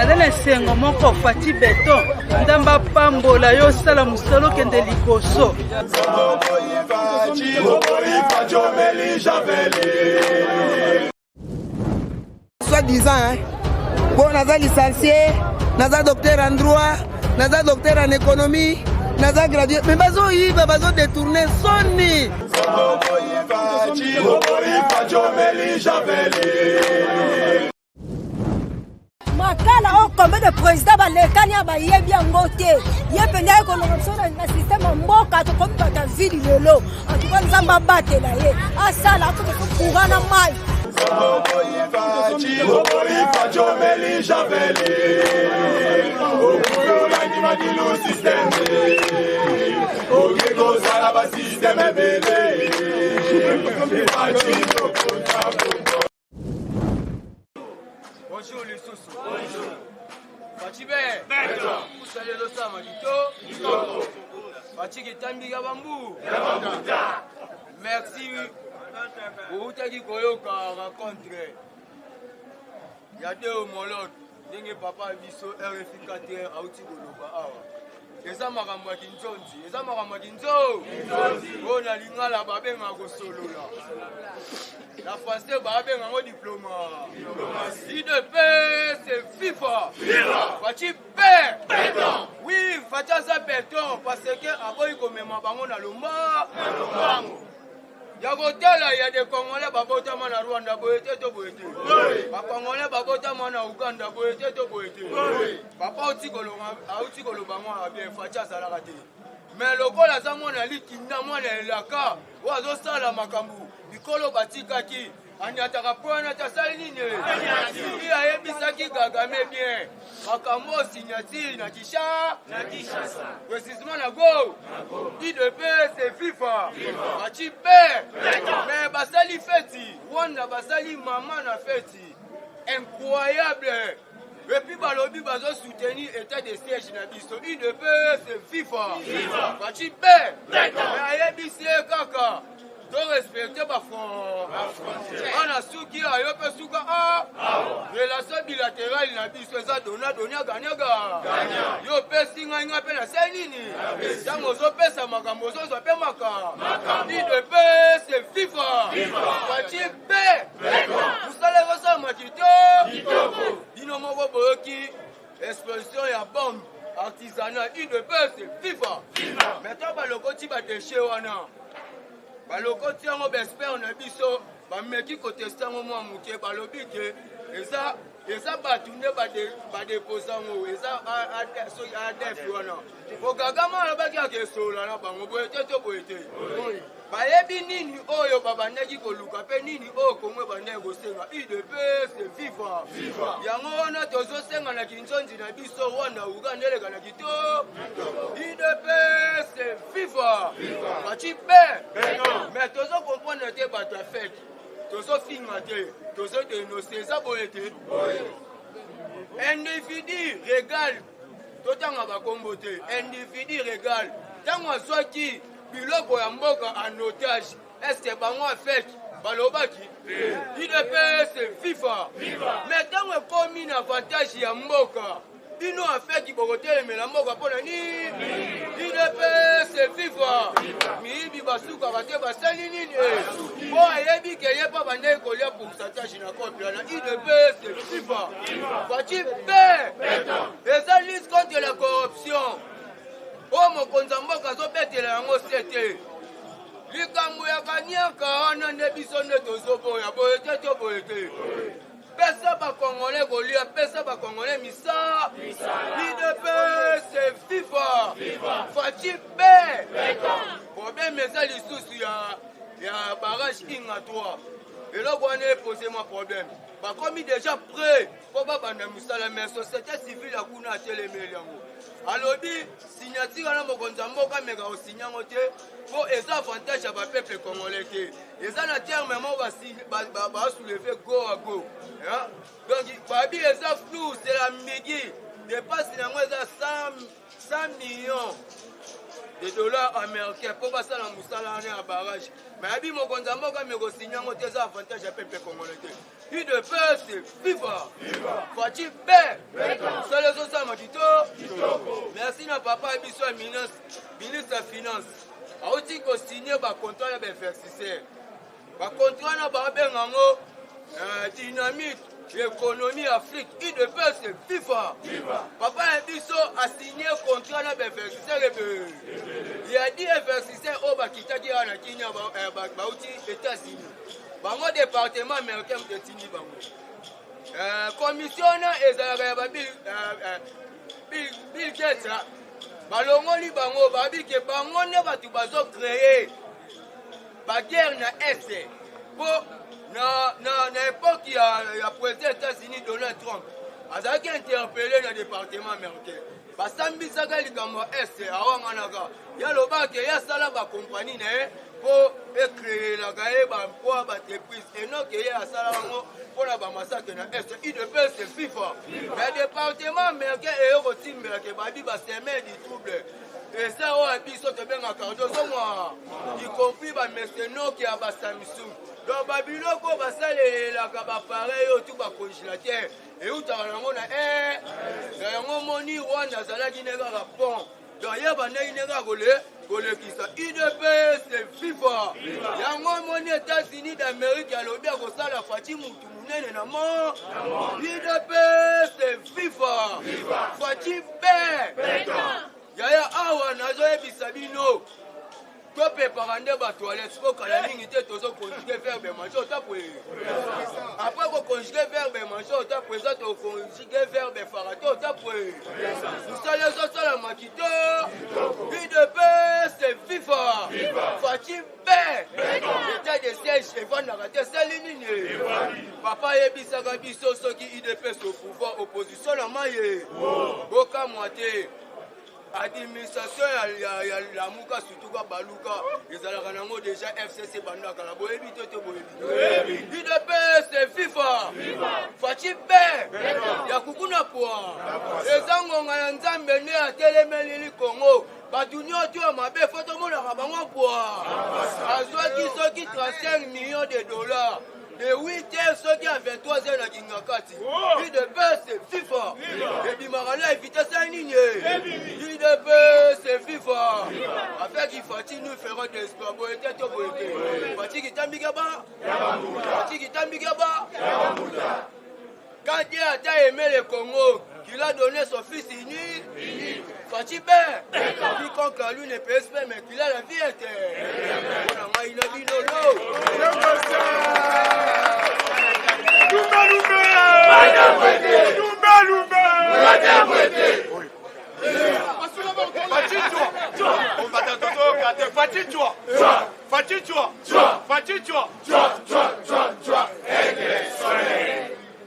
Nadana sengo moko Fati Beton ndamba pambola yo sala musolo kende likoso. Soit disant, bon, naza licencié, naza docteur en droit, naza docteur en économie, naza gradué, mais bazo yiba, bazo détourner soni. Makala o combien de présidents balekani abayebi yango te ye penda ye corruption na système mboka to comme bata ville lelo en tout cas nzamba batela ye asala ko kugana mai Bonjour les sous. Bonjour. Fatibé. Beto. Vous allez le savoir, Dito. Fatigué Tambi Gabambu. Merci. Vous t'avez dit qu'on a rencontré. Il y a deux homologues. Dengue papa biso RF4 auti goloba awa. Eza makambo kinzonzi, eza makambo kinzonzi. Bona lingala babenga ko solola. La français babenga ngo diplôme. Si de paix c'est FIFA. Fati béton. Oui, Fati ça béton parce que aboyi komema bango na lomba. Il y a des Congolais babotama na Rwanda boyete to boyete. Ba Congolais babotama na Uganda boyete to boyete. Papa oti koloba mwa bien facha salaka te. Mais lokola za mwana likinda mwana elaka wazo sala makambu bikolo batikaki anyataka pona ta sali nini iya yebisaki gagame bien makambo signature na Kinshasa précisément na go IDP c'est FIFA Fati mais basali feti wanda basali mama na feti incroyable. Et puis balobi bazo soutenir état de siège na biso IDP c'est FIFA Fati mais ayebisi kaka to respecter ba frontière ana suki ayo pe suka relation bilatérale na biso eza dona ganyaga yo pesi nga pe na senini tango zo pesa makambo zo pe maka IDP c'est FIFA Fati vous allez ressentir kitoko dino moko boyoki explosion ya bombe artisanale IDP c'est FIFA maintenant balokoti ba déchet wana balokoti yango bespère na biso bameki koteste yango mwa moke balobi ke eza bato nde badeposa yango eza adef wana okagama alobaki akesola na bango boye te to boye te bayebi nini oyo babandaki koluka mpe nini oyo komwe bandaki kosenga IDP c'est FIFA yango wana tozosenga na kinzonzi na biso Rwanda Uganda eleka na kito IDP c'est FIFA Fati mais tozo comprendre te bato afeki tozofinga te tozodénonce eza boye te individu régal totanga bakombo te individu régal ntango azwaki biloko ya mboka en otage est-ce bango afeki balobaki IDP c'est FIFA mais ntango ekomi na avantage ya mboka bino afeki bokotelemela mboka mpona nini IDP c'est FIFA miyibi basukaka te basali nini po ayebi ke ye mpa bandeki kolia pourcentage na kope wana IDP c'est FIFA Fati eza lutte contre la corruption oyo mokonzi ya mboka azobetela yango sete likambo ya kaniaka wana nde biso nde tozoboya boye te to boye te pesa bakongole kolia pesa bakongole misa IDP c'est FIFA Fati problème eza lisusu ya barrage Inga 3 eloko wana eposema problème bakomi déjà prêt po babanda misala mais société civile akuna atelemeli yango alobi signature wana mokonzi ya mboka meka osinya yango te po eza avantage ya bapeuple congolais te eza na terme moko basouleve go à go donc babi eza flou c'est la mbigi dépasse yango eza 100 millions de dollars américains pour passer la moussala à barrage. Mais abi mon konzambo quand me signer un tes avantages à peuple congolais. Il de peuple viva. Fati B. C'est les autres matito. Merci na papa biso ministre de finance. A aussi ko signer ba contrat ba investisseur. Ba contrat na ba bengango dynamique l'économie Afrique, il de peuple FIFA. Papa Bisso a signé contrat na investisseur. Il a dit investisseur au Bakita qui a na Kenya bauti États-Unis. Bango département américain de Tini bango. Commissionnaire ezalaka Bill Gates. Balongoli bango babi ke bango ne batu bazo créer ba guerre na Est. Pour na époque il y a président des États-Unis Donald Trump. Azaki interpellé dans le département américain. Basambi saka likambo Est awanganaka. Ya lobake ya sala ba compagnie na pour créer la gaé ba emploi ba entreprise et non que ya sala ngo pour la ba massacre na Est. Il de peuple c'est FIFA. Le département américain et aussi que babi ba semer du trouble. Et ça on a dit ça que bien à cardio moi y compris ba mercenaires qui a ba Samsung. Donc Babylone ko ba sale la ka ba pareil tout ba congélateur et où ta ngo na ngo moni Rwanda sala ki nega ka pont. Donc ya ba nega gole ki sa IDP c'est FIFA. Ya ngo moni États-Unis d'Amérique ya lobia ko sala fati mutu munene na mo. IDP c'est FIFA. Fati B. Yaya awa nazo ebisa bino to préparer ba toilette pour que la ligne était toujours conjuguer verbe manger au tapoué après qu'on conjuguer verbe manger au tapoué ça to conjuguer verbe farato au tapoué nous allons sortir la makito IDP c'est FIFA Fati B état de siège et va n'arrêter saline papa ebisa biso soki IDP au pouvoir opposition la maye boka moité administration ya la muka surtout ka baluka ezalaka nango déjà FCC bandaka la boyebi to boyebi IDP c'est FIFA Fati B ya kukuna poa ezangonga ya nzambe ne atelemeli Congo badunyo to mabe foto mona ka bango poa azwaki soki 35 millions de dollars de 8h, ceux qui ont 23 ans à Kingakati. Il de paix, c'est FIFA. Et puis Marala, il vitesse à ligne. Il de paix, c'est FIFA. Avec qui Fati nous fera des espoirs. Fati qui t'ambigaba. Fati qui t'ambigaba. Quand Dieu a aimé le Congo, qu'il a donné son fils unique, Fati B, quiconque à lui ne peut espérer, mais qu'il a la vie éternelle. Il a dit lolo.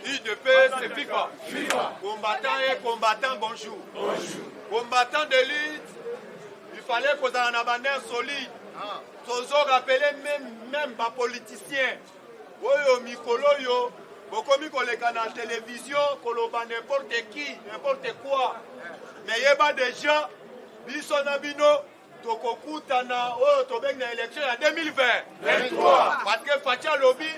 IDP c'est FIFA. Combattant et combattant, bonjour. Combattant d'élite, il fallait qu'on ait un avenir solide. Toujours rappeler même pas politiciens. Oyo mikolo yo, bokomi koleka na télévision, koloba n'importe qui, n'importe quoi. Mais il y a des gens, biso na bino, tokokutana, oyo tobeng na élection en 2023. Parce que Fatia Lobby,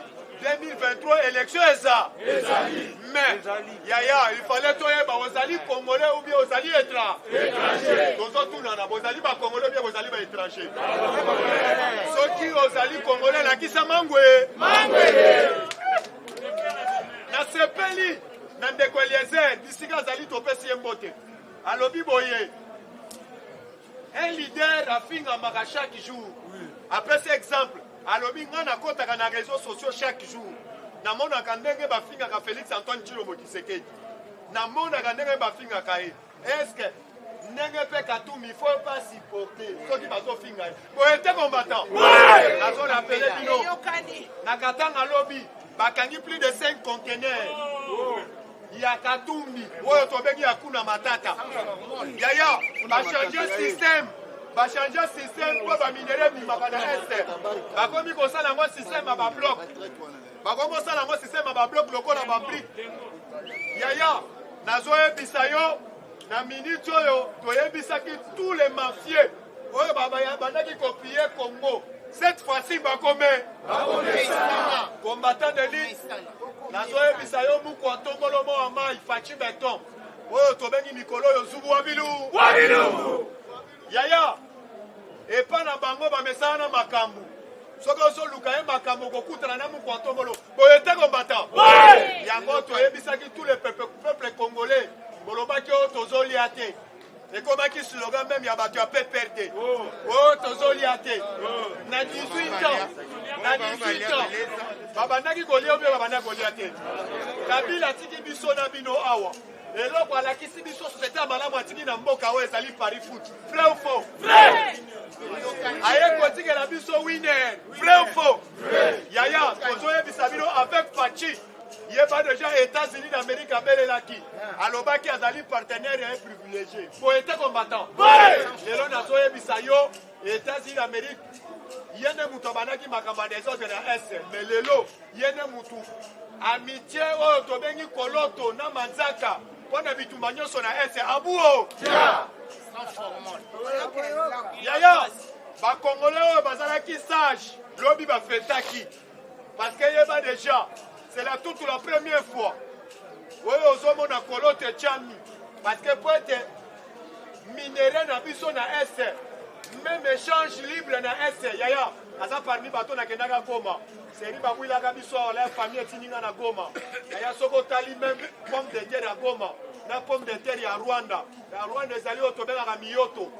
2023, élection est ça. Mais, Yaya, il fallait toi, aux alliés congolais ou bien aux alliés étrangers. Aux alliés congolais ou bien aux alliés étrangers. Ceux qui aux alliés congolais, là, qui sont mangoué. Na sepeli, na ndeko Eliezer, d'ici qu'à Zali topé si mbote. À l'obi boye. Un leader a fini à Mara chaque jour. Après cet exemple, à l'obi, on a compté dans les réseaux sociaux chaque jour. Na mona kandenge ba finga ka Félix Antoine Tshilombo Tshisekedi. Na mona kandenge ba finga ka e. Est-ce que nenge pe katumi il faut pas supporter ceux qui bazo finga. Bo était combattant. Ouais. Na zone appelé bino. Na katanga lobby, ba kangi plus de 5 conteneurs. Il y a Katumbi, oyo tobengi akuna matata. Yaya, ba changer système. Va changer système pour ba minéraux bimaka na est. Ba komi ko sala ngo système ba bloc. Ba komi sala ngo système ba bloc lokola ba brique. Yaya, nazo ebisa yo na minute oyo toyebisaki tous les mafieux oyo bandaki copier Congo. Cette fois-ci, combattant d'élite, nazoye bisayo muko antongolo mo ama ifachi beton. Oyo tobengi mikolo yo zubu wabilu. Yaya, epa na bango bamesana na makambu. Soki ozoluka ye makambo kokutana na muko antongolo. Boye te combattant. Yango toyebisaki tous les peuples congolais. Bolobaki oyo tozolia te. Et comme qui slogan même, il y a battu à PPRD. Oh, tozolia te. Na 18 ans. Na 18 ans. Babandaki golia obe babanda golia te. Kabila tiki biso na bino awa. Et là, voilà qui si biso société à malamu atiki na mboka oyo ezali Paris foot. Vrai ou faux? Vrai. Aye kotiki la biso winner. Vrai ou faux? Vrai. Yaya, tozoye bisabino avec Fachi. Il n'y a pas déjà États-Unis d'Amérique à Belelaki. Alors, qui a des partenaires et privilégiés. Pour être combattant. Et là, on a Bisayo, États-Unis d'Amérique. Il y a des moutons qui m'ont des autres dans S. Mais le lot, il y a des moutons. Amitié, oh, Tobengi Koloto, Namanzaka. On a vu tout le monde sur la S. Abouo. Yaya, les Congolais, Bazalaki sage. Lobby va faire taki. Parce qu'il y a déjà. C'est la toute la première fois. Oui, aux hommes on a coloté Tchami. Parce que pour être minéré na biso na S, même échange libre na S, yaya, asa parmi bateau na kenaka Goma. C'est riba wila ka biso la famille tininga na Goma. Yaya soko tali même pomme de terre à Goma. Na pomme de terre à Rwanda. Na Rwanda ezali otobenga ka miyoto.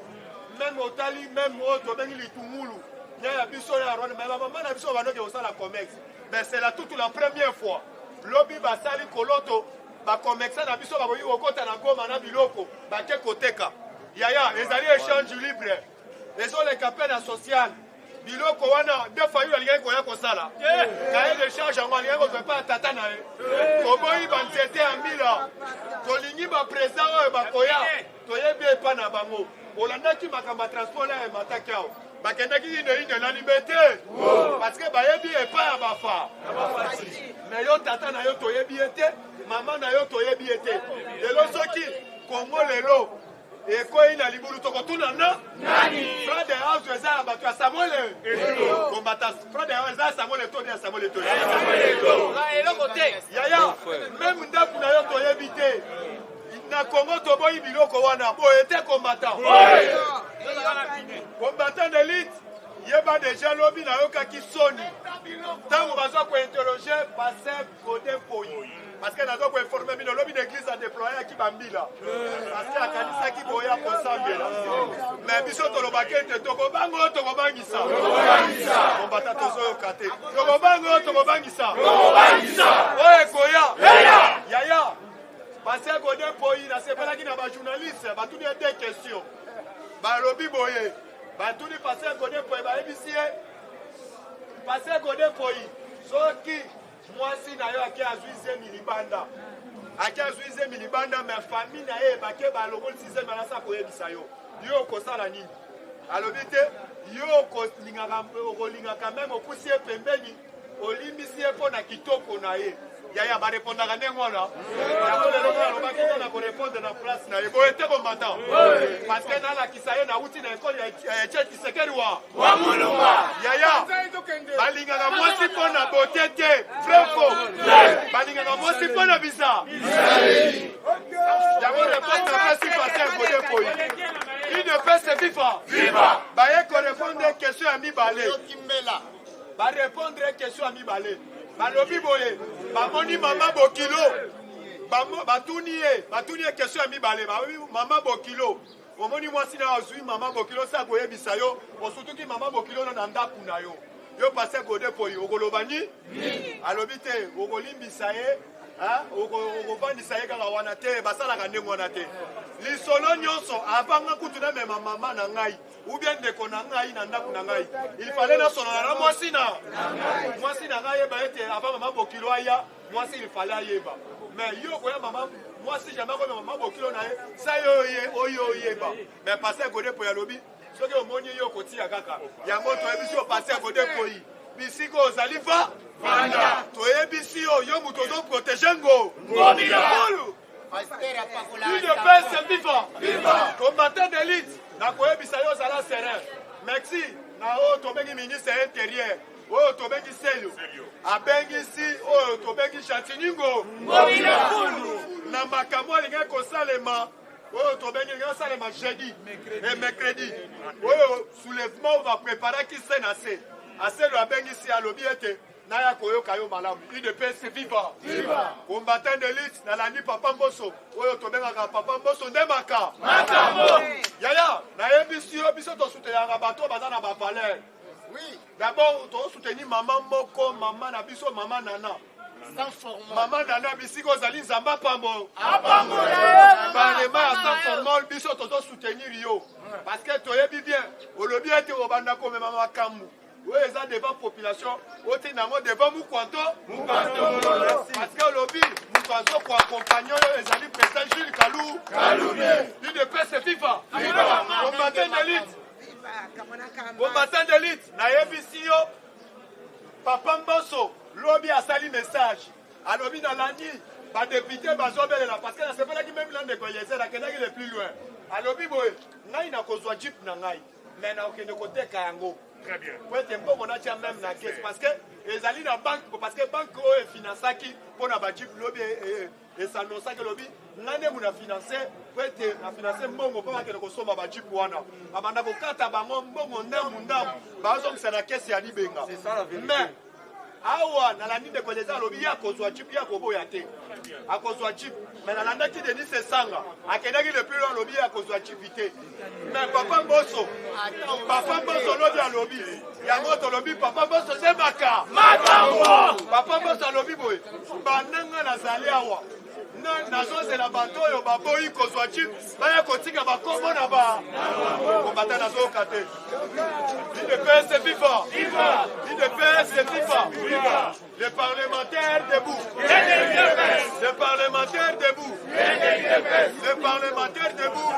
Même otali même otobengi litumulu. Yaya biso na Rwanda, mais maman na biso banoke osala comex. Mais c'est la toute la première fois. Lobby basali koloto ba commerçant na biso ba boyi okota na Goma na biloko ba ke koteka. Yaya, ezali échange libre. Les autres les campagnes sociales. Biloko wana deux fois il y a ko sala. Kaye de charge en malien ko pas tata na e. Ko boyi ba ntete ambila. To lingi ba président ba koya. To yebi pa na bango. Olanda ki makamba transport la e matakao. Bakendaki ine na liberté. Parce que bayebi e pa ba fa. Mais yo tata na yo toyebi ete, maman na yo toyebi ete. Lelo soki Congo lelo e ko ina libulu toko tunana nani? Frère de house eza ba tu Samuel. Combattant frère de house eza Samuel to dia Samuel to. La elo côté. Yaya, même ndaku na yo toyebi te. Na Congo to boyi biloko wana bo ete combattant. Combattant d'élite, il y a déjà lobby na yoka qui sonne. Tant on va ko interroger passer côté poyi. Parce que na zo ko informer le lobby d'église a déployé qui bambila. Parce que la kanisa qui boya pour sambela. Mais biso to lobake te to ko bango to ko bangisa. Combattant tozo kate. To ko bango to ko bangisa. Ouais koya. Yaya. Passer côté poyi na sepela ki na ba journaliste ba tout des questions. Ba lobby boye. Batuni passer côté poyi ba ebisie. Passer côté poyi. Soki mwasi na yo aki azuize milibanda. Aki azuize milibanda mais famille na ye ba ke ba lokol sixième na sa ko yebisa yo. Yo ko sala nini? Alobite yo ko linga quand même okusie pembeni. Olimbisie pona kitoko na ye. Yaya ba répondre à ndenge wana. Yango lelo ba bakita na ko répondre na place na ye. Bo ete combattant. Parce que na la kisaye na uti na école ya Tcheti Sekerwa. Wa muluma. Yaya. Balinga na mwasi pona botete. Vrai faux. Balinga na mwasi pona visa. Yango répondre na place passer côté poyi. Il ne peut se vivre. Viva. Ba ye ko répondre question à mi balé. Ba répondre question à mi balé. Balobi boye, bamoni mama bokilo, batuni question à mi balé, mama bokilo, omoni mwasi na azui mama bokilo sa goye bisayo, surtout ki mama bokilo na ndaku na yo. Yo passe gode poyi, ogolobani, alobi te, ogolimbi saye, ogobandisa ye kaka wana te, basala ka ndenge wana te. Lisolo nyonso, abanga kutuna mema mama na ngai. Ou bien ndeko na ngai na ndaku na ngai. Il fallait na solo na mwasi na. Mwasi na ngai ba ete avant mama bokilo aya, mwasi il fallait ayeba. Mais yo ko ya mama mwasi jamais ko mama bokilo na ye, sa yo yeba. Mais passer gode po ya lobi, soki omoni yo kotia kaka. Yango to ebisi o passer gode po yi. Bisiko ozali va vanda. To ebisi yo muto zo protéger ngo. Ngomila. Une paix vivant. Combattant d'élite. nakoyebisa yo ozala serein. Merci na oyo tobengi ministre intérieur oyo tobengi Selio abengisi oyo tobengi Chantiningo na makambo alingi kosalema oyo tobengi lingi kosalema jeudi et mercredi oyo soulèvement va préparer qui se na se aselo abengisi alobi ete naya koyoka yo malamu UDPS viva combattant d'élite nalandi Papa Mboso oyo tobengaka Papa Mboso ndemaka yaya nayebisi yo biso tosutenaka bato baza na bavaleur d'abord tosoutenir maman moko maman na biso maman Nana maman Nana bisiko ozali nzamba pambo parlement ya sans formal biso tozosoutenir yo parce que toyebi bien olobi ete obanda komema makambo oui, ils ont devant la population, ils ont devant Moukwanto. Parce que lobby, Moukwanto pour accompagner les amis président Gilles Kalou. UDPS c'est FIFA. Combattant d'élite. Nayebi yo, Papa Mboso, lobby a sali message. A lobby dans l'année, pas député, pas zobel là. Parce que c'est pas là qui même l'an de Koyese, là qui est le plus loin. A lobby, boy, naï na kozwa jeep na ngai. Mais na okende côté Kayango. Très bien. Même la caisse parce que les alliés de la banque, parce que la banque est financée pour la banque lobby et ça nous que lobby l'année où on a financé pour être financé mongo pour que nous consomme la banque pour ana. Amanda ko kata bango mongo ndam par exemple c'est la caisse ya libenga. C'est ça la vérité. Mais awa na la de koleza lobby ya kozwa chip ya kobo ya te. A kozwa chip mais na landa qui Denis c'est sanga. Akenaki le plus long lobby ya kozwa chip vite. Mais Papa Mboso lobby à lobby. Yango to lobby Papa Mboso c'est maka. Papa Mboso lobby boy. Bananga na zali awa. Nazo c'est la bateau yo baboyi kozwa chip. Baya kotika bakombo na ba. Combattant nazo kate. UDPS c'est FIFA. UDPS c'est FIFA. Les parlementaires debout. Les parlementaires debout. Les parlementaires debout.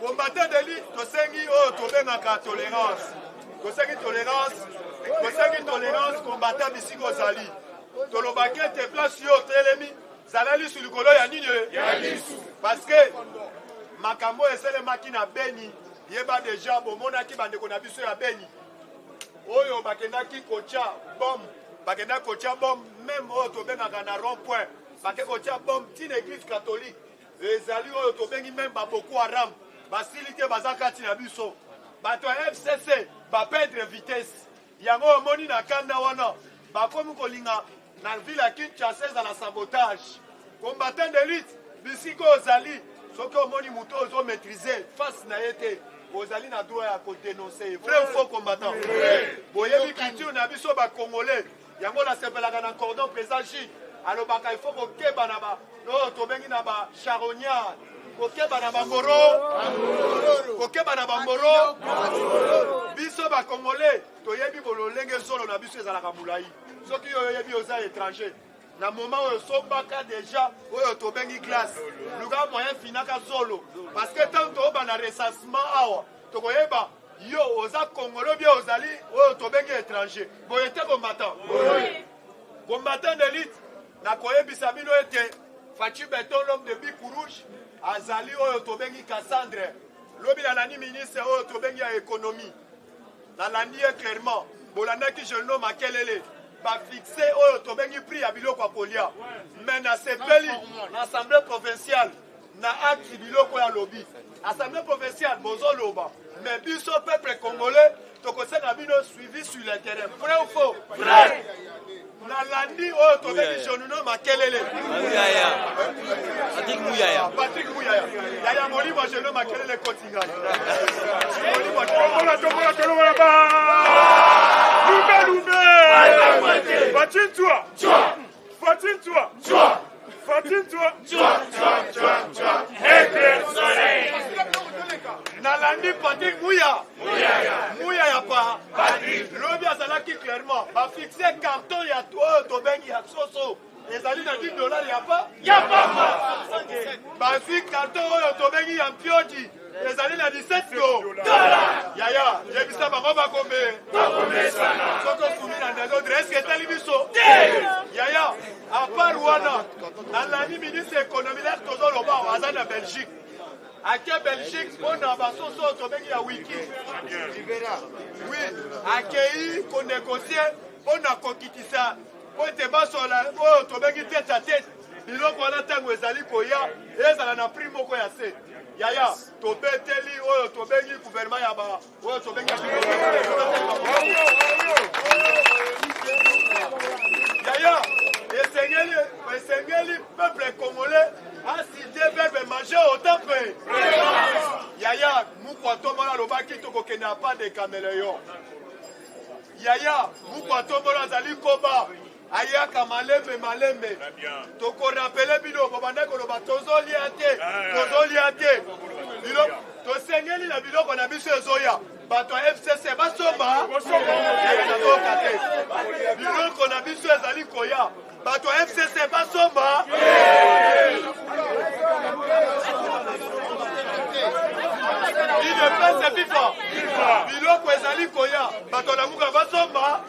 Combattant d'élite, tosengi oh tobengaka tolérance. Tosengi tolérance combattant bisiko zali. Tolobake te place yo telemi. Zalali sur le colo ya nini parce que makambo eselemaki na Beni yeba déjà bomonaki bandeko na biso ya Beni oyo bakendaki kocha bombe même oyo tobengaka na rond point bake kocha bombe tine église catholique ezali oyo tobengi même baboko haram basili te baza kati na biso bato ya FCC baperdre vitesse yango omoni na kanda wana bakomi kolinga na ville ya Kinshasa à la sabotage. Combattant d'élite, bisiko ozali, soki omoni muto ozo maîtriser face na yete, ozali na droit à dénoncer. Vrai ou faux combattant? Boyebi culture na biso ba congolais, yango na sepelaka na cordon président Gilles. Alobaka il faut kokeba na ba, no tobengi na ba charognard. Kokeba na ba moro. Biso ba congolais, toyebi bololenge solo na biso ezalaka mulai. Soki yo yebi oza étranger na moment oyo sombaka déjà oyo tobengi classe luka moyen finaka solo parce que tant toba na recensement awa tokoyeba yo oza congolais bien ozali oyo tobengi étranger boye te combattant d'élite na koyebisa bino ete Fachi Beton l'homme de Bic Rouge azali oyo tobengi Cassandre lobi na nani ministre oyo tobengi ya économie na landi clairement bolandaki je nomme Makelele ba fixé oyo tobengi prix ya biloko kolia mais na sepeli l'assemblée provinciale na acte biloko ya lobby assemblée provinciale bozo loba mais biso peuple congolais tokosenga bino suivi sur le terrain vrai ou faux vrai na landi oyo tobengi Jonuno Makelele Patrick Mouyaya yaya molimo Jonuno Makelele kotingani Nalandi Patrick Mouya ya pa lobi azalaki clairement ba fixer carton ya toi tobengi ya soso ezali na $10 ya pa ba fixer carton oyo tobengi ya mpiodi ezali na $17 yaya yebisa bango bakome soko sumi na ndezodre Belgique on a basoso tobengi ya wiki. Oui, accueilli qu'on négocier on a kokitisa po te basola o tobengi tête à tête. Biloko wana tango ezali koya ezala na prix moko ya se. Yaya tobeteli oyo tobengi gouvernement ya ba oyo tobengi Yaya esengeli peuple congolais a cité verbe manger au temple. Yaya mukwatombola lobaki tokokende pas de caméléon. Yaya mukwatombola azali koba ayaka malembe toko rappele bino babandeko loba tozolia te bilo tosengeli na biloko na biso ezoya bato ya FCC basomba biloko na biso ezali koya bato ya FCC basomba idepese FIFA biloko ezali koya bato na muka basomba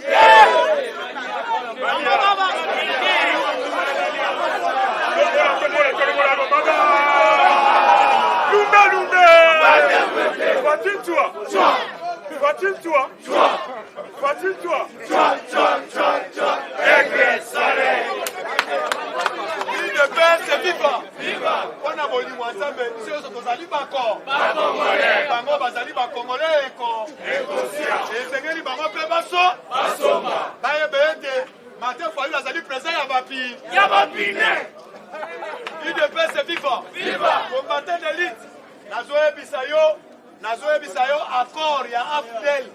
on a volé ensemble, si on a bako, bango bazali ba congolais eko, et sengeli bango pe baso, baye bete, matin fois il a zali présent ya bapi ne. Il de paix c'est viva, combattant d'élite, nazoe bisayo accord ya Afdel,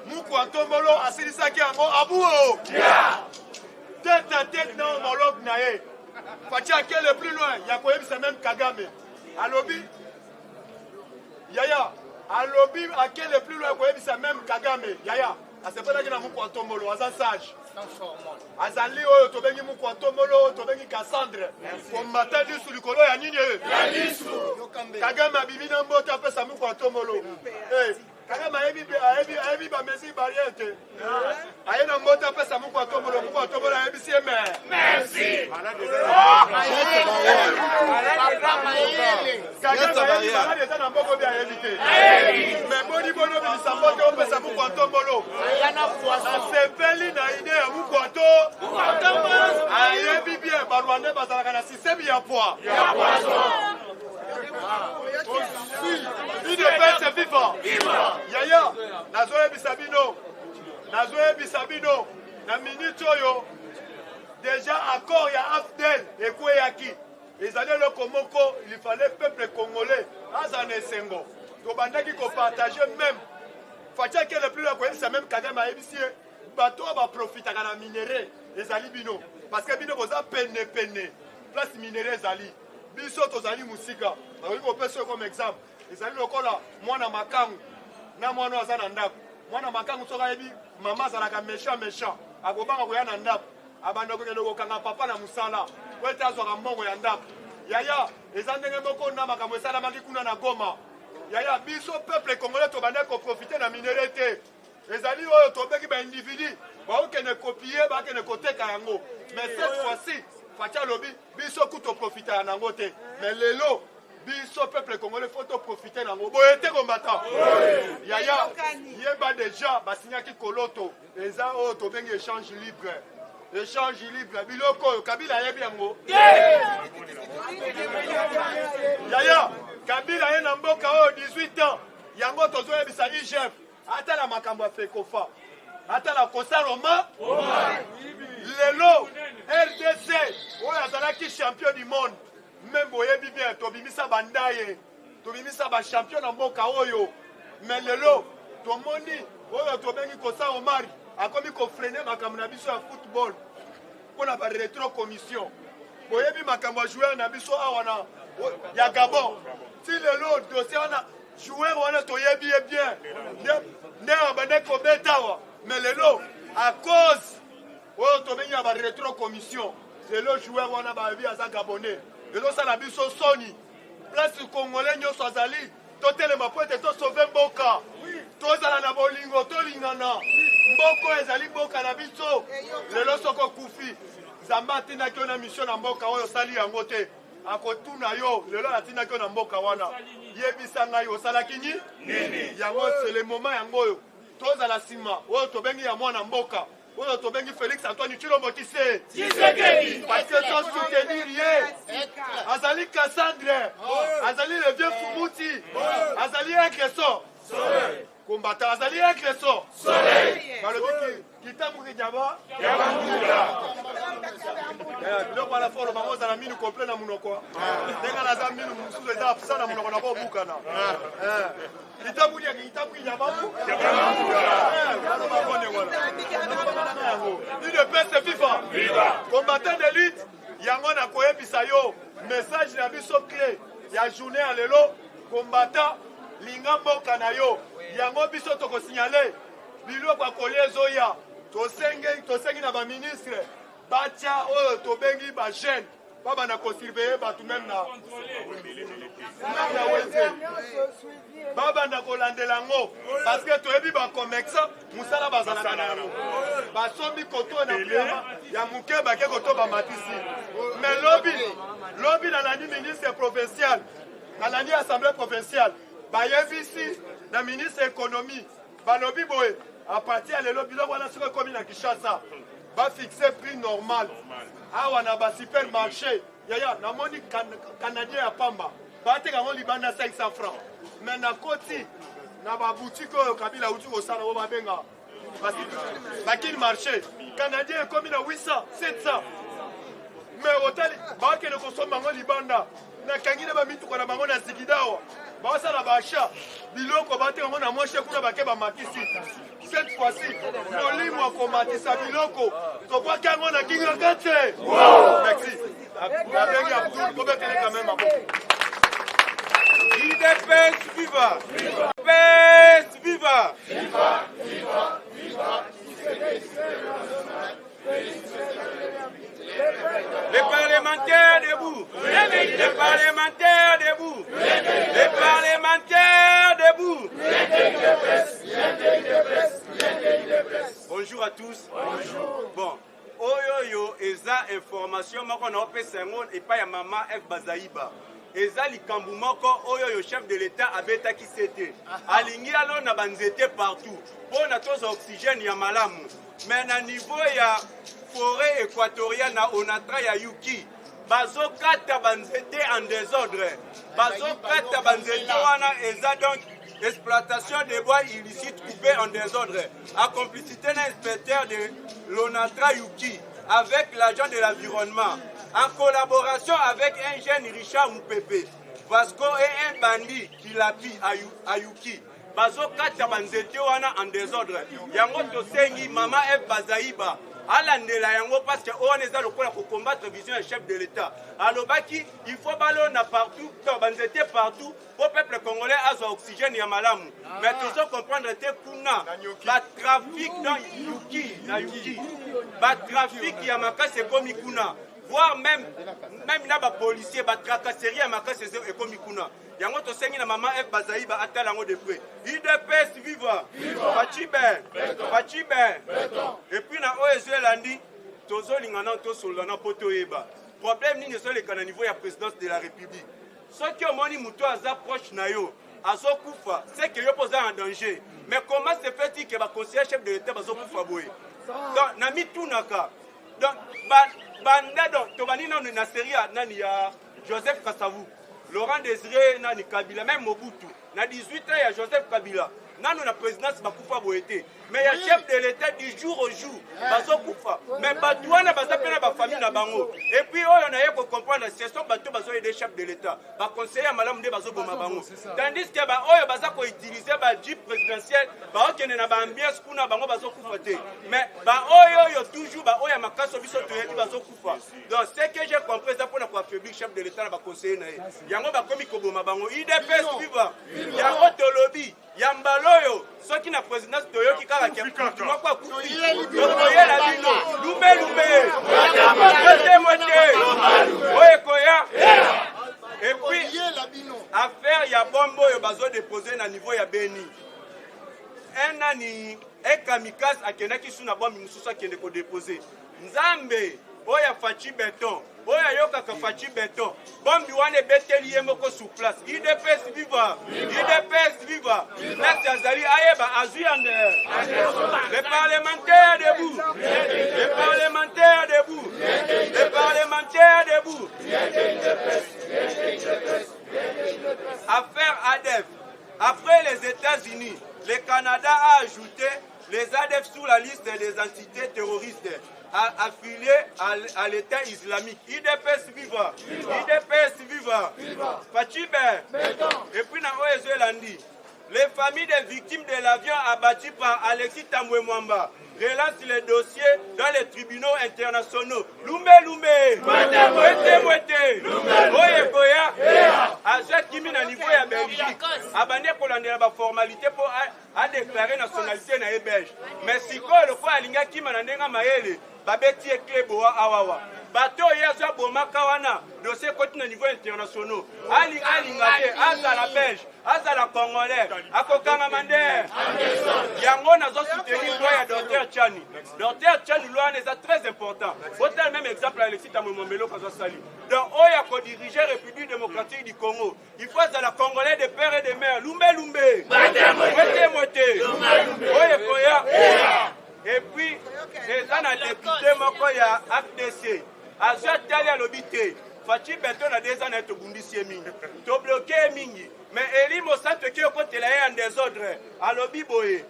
muku antombolo asilisaki yango abuo, tête à tête na homologue nae. Fatia qui est le plus loin, Yakoyeb c'est même Kagame. Alobi, Yaya, Alobi à qui est le plus loin, Yakoyeb c'est même Kagame. Yaya, à ce point-là, il y a un Tomolo, à sage. Azali, Tobengi Mukwatomolo, Tobengi Cassandre. Combattant du sous le colo, il y a Kagame a bibi dans le après sa Mukwatomolo. Kagame a ébi Bamesi Barrière. Aye na mbota pesa Mukwatomolo a ébi si merci. Kagame a ébi na mboko bien évité. Mais boni bono bisambote o pesa Mukwatomolo. Asepeli na ide ya Mukwato. Aye bibi Barwande bazalaka na système ya poids. Il de paix c'est vivant. Yaya, Nazoe Bisabino, na minute oyo, déjà accord ya Afdel et Kweyaki. Les années le Komoko, il fallait peuple congolais, Azane Sengo. Tobandaki ko partager même. Fatia qui est le plus loin, c'est même Kagame a ébissié. Bateau va profiter à la minérée, les alibino. Parce que bino koza pene. Place minérée zali. Biso tozali musika. On peut faire comme exemple. Les alibino kola, moi na makangu. Na mwana azana ndako. Mwana makangu soka yebi mama zalaka méchant. Akobanga koya na ndako. Abanda ko ngelo kanga papa na musala. Weta azwa mbongo ya ndako. Yaya, ezandenge moko na makambo esala maki kuna na Goma. Yaya, biso peuple congolais tobanda ko profiter na minéralité. Ezali oyo tobeki ba individu, ba okene copier, ba okene koteka yango. Mais cette fois-ci, Fatia lobi biso kuto profiter na yango te. Mais lelo biso peuple congolais faut to profiter na yango. Boyete combattant. Yaya, yeba déjà ba signaki koloto. Eza oyo tobengi échange libre. Échange libre. Biloko Kabila yebi yango. Yaya, Kabila ye na mboka oyo 18 ans. Yango tozo yebisa IGF. Ata la makambo fekofa. Ata la kosa Roma. Lelo RDC. Oyo azalaki champion du monde. Même boyebi bien tobimisa bandaye. Tobimisa ba champion na mboka oyo. Mais lelo tomoni oyo tobengi kosa Omar. Akomi ko freiner makambo na biso ya football. Pona ba rétro commission. Boyebi makambo joueur na biso awana ya Gabon. Si lelo dossier wana joueur wana toyebi bien. Ne abane ko betawa. Mais lelo à cause oyo tobengi ba rétro commission. Lelo joueur wana ba vi aza gabonais. Lelo ça na biso soni. Place congolais nyoso azali. Totelema po te to sauver mboka. Tozala na bolingo tolingana. Mboko ezali mboka na biso. Lelo soko kufi. Zamba tina ki na mission na mboka oyo sali yango te. akotuna yo lelo atinaki yo na mboka wana yebisa ngai osalaki nini yango c'est le moment yango oyo tozala nsima oyo tobengi ya mwana mboka oyo tobengi Félix Antoine Tshilombo Tshisekedi parce que son soutenir ye azali Cassandre azali le vieux Fumuti azali agresseur combattant azali agresseur balobi kitambuki jaba biloko wana folo bango ozala minu complet na munoko ndenge naza minu mosusu eza apesa na munoko na bobukana kitambuki jaba UDPS viva combattant de lutte yango na koyebisa yo message na biso clé ya journée ya lelo combattant linga mboka na yo yango biso tokosignale biloko akolia ezoya tosengi na baministre batia oyo tobengi bajeune babanda kosurveye bato meme na weze babanda kolandela yango parce que toyebi bacomexa mosala bazalaka na yango basombi koto na priama ya moke bake koto bamatisi mais lobi nalandi ministre provincial nalandi assemblée provinciale bayebisi na ministre économie balobi boye à partir ya lelo biloko wana soki ekomi na Kinshasa bafixe prix normal awa na basupermarché yaya namoni canadien ya pamba bateka yango libanda 500 francs mais na koti na baboutique oyo Kabila uti kosala oyo babenga bakini marché canadien ekomi na 800 700 mais otali bakende kosomba yango libanda nakangi na bamituka na bango na zikidawa basala basha biloko bateka yango na moshe kuna bake bamakisi cette fois-ci molimo akomatisa biloko tobwaki yango na kingaka te merci abengi Abdul kobetele quand même UDPS viva UDPS viva les parlementaires debout, les parlementaires debout, les parlementaires debout. Bonjour à tous. Bonjour. Bon, oyoyo eza information moko na opesa yango epai ya mama F Bazaïba. Eza likambu moko oyoyo chef de l'État abetaki sete. Alingi alo na banzete partout. Pona toza oxygène ya malamu. Mais na niveau ya forêt équatoriale na Onatra ya Yuki bazo kata banzete en désordre bazo kata banzete wana eza donc exploitation de bois illicite coupé en désordre à complicité d'un inspecteur de l'Onatra Yuki avec l'agent de l'environnement en collaboration avec un jeune Richard Moupepe Vasco et un bandit qui l'a pris à Yuki bazo kata banzete wana en désordre yango tosengi mama F Bazaïba alandela yango parce que on est là pour combattre vision du chef de l'État alobaki il faut ballon partout banzete partout pour peuple congolais a oxygène ya malamu mais toujours comprendre te kuna ba trafic dans Yuki na Yuki ba trafic ya makase komi kuna voire même na ba policier ba tracasserie ya makase ekomi kuna yango tosengi na mama F Bazaïba atala yango de près UDPS viva Fachibe et puis na OSE landi tozolingana tosolana poto yeba problème nini so le kana niveau ya présidence de la République soki omoni muto aza proche na yo azokufa c'est que yo posa en danger mais comment se fait-il que ba conseiller chef de l'État bazokufa boye donc na mitunaka donc banda donc tobani na série nani ya Joseph Kasavu Laurent Désiré nani Kabila même Mobutu na 18 ans ya Joseph Kabila nanu na présidence bakufa boete mais ya chef de l'État du jour au jour bazo kufa mais batouana baza pena ba famille na bango et puis oyo na yeko comprendre ce sont bato bazo aider chef de l'État ba conseiller malamu nde bazo boma bango tandis que ba oyo baza ko utiliser ba jeep présidentiel ba okene na ba ambiance kuna bango bazo kufa te mais ba oyo toujours ba oyo makaso biso to yebi bazo kufa donc ce que j'ai compris ça pour na ko affaiblir chef de l'État na ba conseiller na yango ba komi ko boma bango UDPS viva yango tolobi yambaloyo soki na présidence toyoki kaka ke moko akufi tokoyela bino lumbe oye koya et puis affaire ya bombo oyo bazo déposer na niveau ya Beni un kamikaze akendaki su na bombe mosusu akende ko déposer nzambe oya Fachi Beton, oya yokaka Fachi Beton, bombi wane beteli yemoko sous place. IDPS viva, IDPS viva. Next Azali Ayeba Azuyande. Les parlementaires debout, les parlementaires debout, les parlementaires debout. Affaire ADEF. Après les États-Unis, le Canada a ajouté les ADEF sur la liste des entités terroristes affiliées à l'État islamique. IDPS viva, IDPS viva, Fachibe. Et puis dans Oezolandi, les familles des victimes de l'avion abattu par Alexis Tambwe Mwamba relancent les dossiers dans les tribunaux internationaux. Lumbe Lumbe, Mwete Mwete, Oye Koya, Aja Kimi na niveau ya Belgique, abandé pour la formalité pour déclarer nationalité na belge. Mais si quoi le quoi alinga Kimi na ndenga maele, babeti eklebo awawa. Bateau yaza bomaka wana dossier côté na niveau international. Ali ngate aza la belge, aza la congolais, akokanga mande. Yango nazo soutenir loi ya Dr Chani. Dr Chani loi est très important. Autant même exemple Alexis Tamomomelo kaza sali. Donc oya ko diriger République démocratique du Congo. Il faut à la congolais de père et de mère. Lumbe Lumbe. Moté Moté. Oye koya. Et puis les ana député moko ya FDC. Aja tali à l'obité. Fachi Beton a des années de bundisi mingi. To bloqué mingi. Mais Eli Mosante qui est au côté là en désordre. À l'obi boye.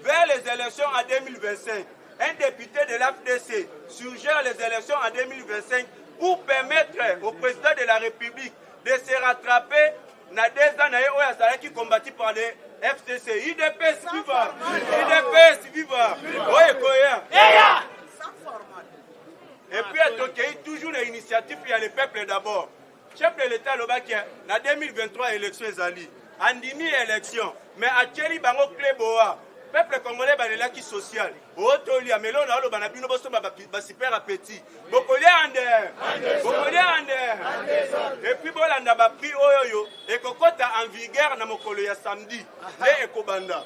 Vers les élections en 2025, un député de l'FDC suggère les élections en 2025 pour permettre au président de la République de se rattraper dans des années où il y a qui combattu par les FDC. IDPS viva! IDPS viva! Oye Koya! Et puis, il y a toujours une initiative, il y a le peuple d'abord. Chef de l'État, en 2023, élection Zali. Andimi élection. Mais à Thierry Bango Kleboa, peuple congolais, il est social. Otolia, mais là, on a le banabino, on a super appétit. Bokolia Ander. Et puis, bon, on a pris Oyoyo. Et Kokota en vigueur, dans mon collègue samedi. Les Ekobanda.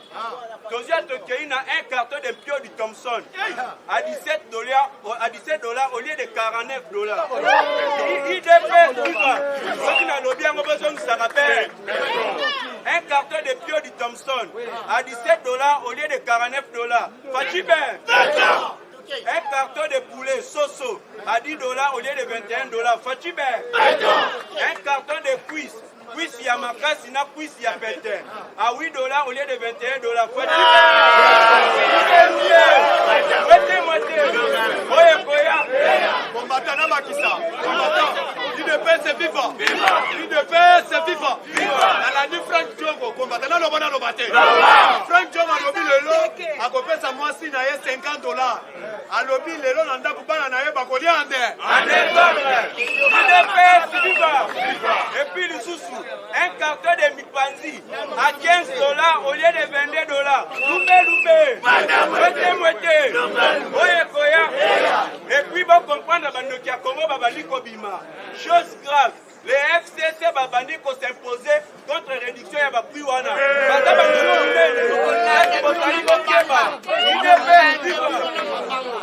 Tozia Tokeina, un carton de Pio du Thompson. À $17 au lieu de $49. IDPS, ceux qui n'ont pas bien besoin de ça rappelle. Un carton de Pio du Thompson. À $17 au lieu de $49. Fachibe. Un carton de poulet Soso à $10 au lieu de $21. Fachibe. Un carton de cuisse. Cuisse Yamaka, sina cuisse Yapete. À $8 au lieu de $21. Fachibe. Oye Koya. Combattant Makissa. IDPS vivant. IDPS vivant. Dans la nuit Frank Diongo. Combattant Lobana Lobate. Frank Diongo a lobby le lot. A copé sa moisi na $50. A lobby le lot nanda kubana na ye bakolia ande. IDPS vivant. Et puis le sous un carton de Mipanzi à $15 au lieu de $22. Moté. Oye Koya. Et puis bon comprendre Bandoki à Congo Babaliko Bima. Chose grave. Les FCC Babandiko s'imposer contre réduction ya prix wana.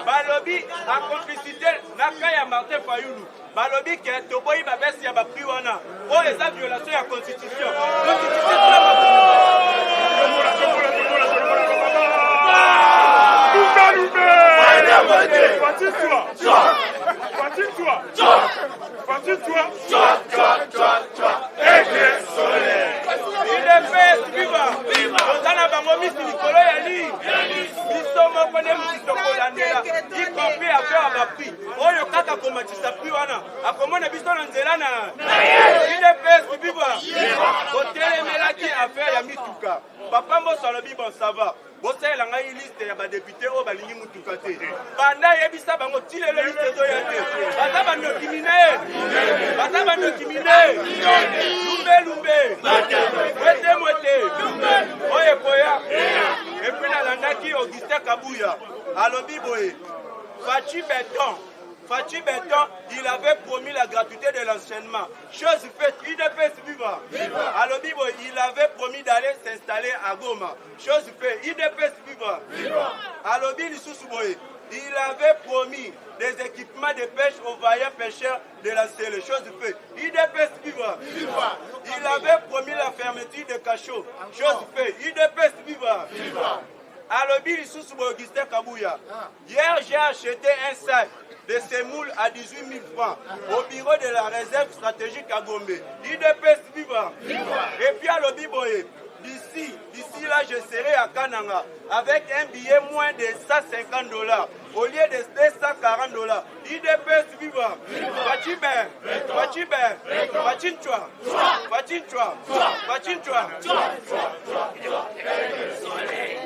Balobi a complicité Nakaya Martin Fayoulou. Balobi qui est Toboyi Babes ya prix wana. Oh les violations de la constitution. Papa Mosalobi bon ça va. Bossa la ngai liste ya ba député o balingi mutuka te. Banda yebisa bango tilelo liste zo ya te. Bata bando kimine. Lumbe. Moté. Oye Koya. Et puis la landaki Augustin Kabuya. Alobi boye. Fachi Beton, il avait promis la gratuité de l'enseignement. Chose faite, IDPS vivant. Alors, il avait promis d'aller s'installer à Goma. Chose faite, IDPS vivant. Alors, Il avait promis des équipements de pêche aux vaillants pêcheurs de la Célé, chose faite. IDPS vivant. Il avait promis la fermeture des cachots, chose faite. IDPS vivant. À l'objet sous Augustin Kabouya. Hier, j'ai acheté un sac de semoule à 18 000 francs au bureau de la réserve stratégique à Gombe. IDPS vivant. Et puis à l'objet Boye. D'ici là, je serai à Kananga avec un billet moins de $150 au lieu de $240. IDPS vivant.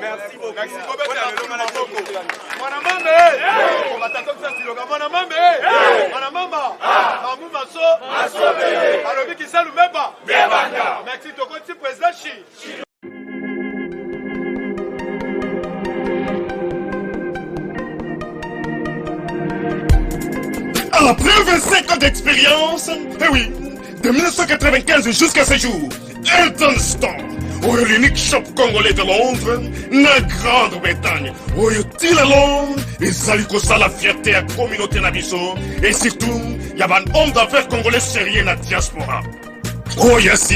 Merci beaucoup. Après 25 ans d'expérience, eh oui, de 1995 jusqu'à ce jour, Elton Store, l'unique shop congolais de Londres, la Grande-Bretagne, où il est long, et ça lui cause la fierté à la communauté nabiso, et surtout, il y a un homme d'affaires congolais sérieux dans la diaspora. Oh yes.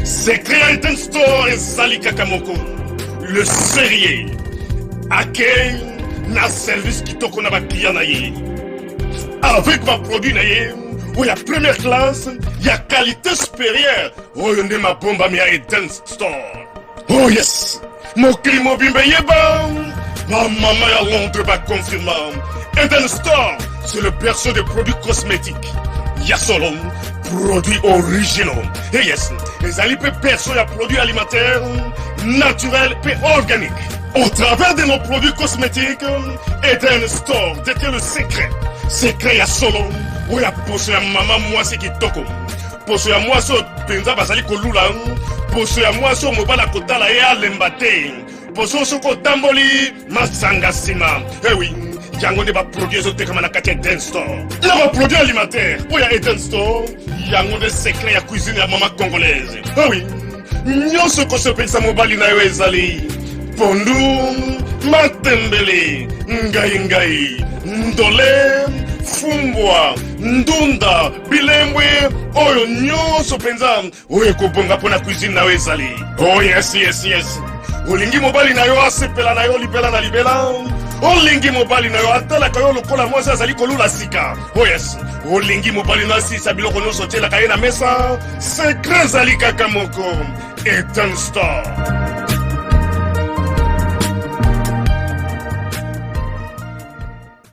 C'est créé Elton Store et Zali Kakamoko, le sérieux, à quel na service qui toko na ba client na ye. Avec ma produit naïe, où il y a première classe, il y a qualité supérieure. Oh, il y a ma bombe à Eden Store. Oh yes, mon climat bimbe yeba. Ma maman à Londres va confirmer. Eden Store, c'est le berceau des produits cosmétiques. Yasolon, produits originaux. Et yes, les alipes berceau de produits alimentaires, naturels et organiques. Au travers de nos produits cosmétiques, Eden Store détient le secret. Secret ya solo, où ya poso ya maman moi c'est qui toko. Poso ya moi so penza basali kolula, poso ya moi so mobala kotala ya lembate. Poso so ko tamboli masanga sima. Eh oui, yango ne ba produit zo tekama na kati Eden Store. Na ba produit alimentaire, où ya Eden Store, yango de secret ya cuisine ya maman congolaise. Eh oui, nyonso ko so pensa mobali na yo ezali. Pondu, matembele, ngai, ndole, fumbwa, ndunda, bilembwe, oyo nyonso penza, oyo kobonga pona cuisine na ezali. Oh yes. Olingi mobali na yo asepela na yo libela na libela. Olingi mobali na yo atala ka yo lokola mwasi azali kolula sika. Oh yes. Olingi mobali na sisa biloko nyonso tiela ka ye na mesa. Secret zali kaka moko. Eden Store.